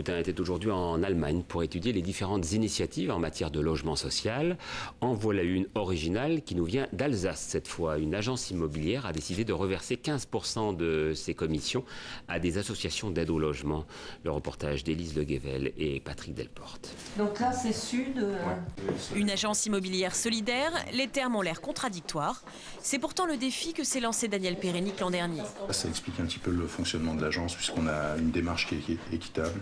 Boudin était aujourd'hui en Allemagne pour étudier les différentes initiatives en matière de logement social. En voilà une originale qui nous vient d'Alsace cette fois. Une agence immobilière a décidé de reverser 15% de ses commissions à des associations d'aide au logement. Le reportage d'Élise Le Guével et Patrick Delporte. Donc là, c'est Sud. Une agence immobilière solidaire, les termes ont l'air contradictoires. C'est pourtant le défi que s'est lancé Daniel Pérénic l'an dernier. Ça explique un petit peu le fonctionnement de l'agence, puisqu'on a une démarche qui est équitable,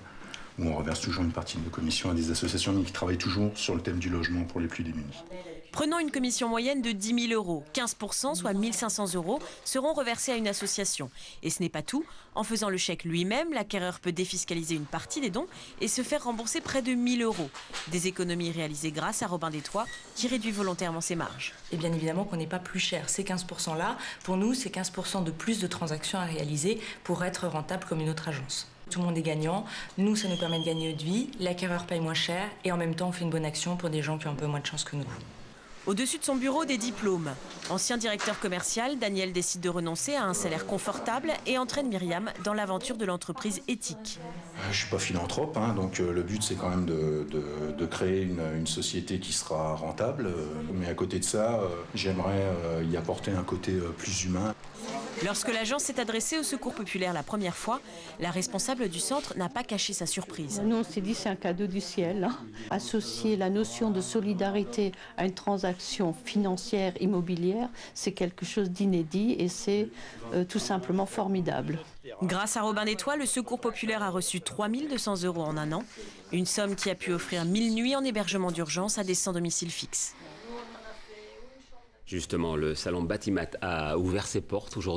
où on reverse toujours une partie de nos commissions à des associations mais qui travaillent toujours sur le thème du logement pour les plus démunis. Prenant une commission moyenne de 10 000 €, 15%, soit 1 500 €, seront reversés à une association. Et ce n'est pas tout. En faisant le chèque lui-même, l'acquéreur peut défiscaliser une partie des dons et se faire rembourser près de 1 000 €. Des économies réalisées grâce à Robin des Toits, qui réduit volontairement ses marges. Et bien évidemment qu'on n'est pas plus cher. Ces 15%-là, pour nous, c'est 15% de plus de transactions à réaliser pour être rentable comme une autre agence. Tout le monde est gagnant. Nous, ça nous permet de gagner notre vie. L'acquéreur paye moins cher et en même temps, on fait une bonne action pour des gens qui ont un peu moins de chance que nous. Au-dessus de son bureau, des diplômes. Ancien directeur commercial, Daniel décide de renoncer à un salaire confortable et entraîne Myriam dans l'aventure de l'entreprise éthique. Je ne suis pas philanthrope, donc le but c'est quand même de créer une société qui sera rentable. Mais à côté de ça, j'aimerais y apporter un côté plus humain. Lorsque l'agence s'est adressée au Secours populaire la première fois, la responsable du centre n'a pas caché sa surprise. Nous, on s'est dit c'est un cadeau du ciel. Associer la notion de solidarité à une transaction financière immobilière, c'est quelque chose d'inédit et c'est tout simplement formidable. Grâce à Robin des Toits, le Secours populaire a reçu 3 200 € en un an, une somme qui a pu offrir 1000 nuits en hébergement d'urgence à des sans domicile fixe. Justement, le salon Batimat a ouvert ses portes aujourd'hui.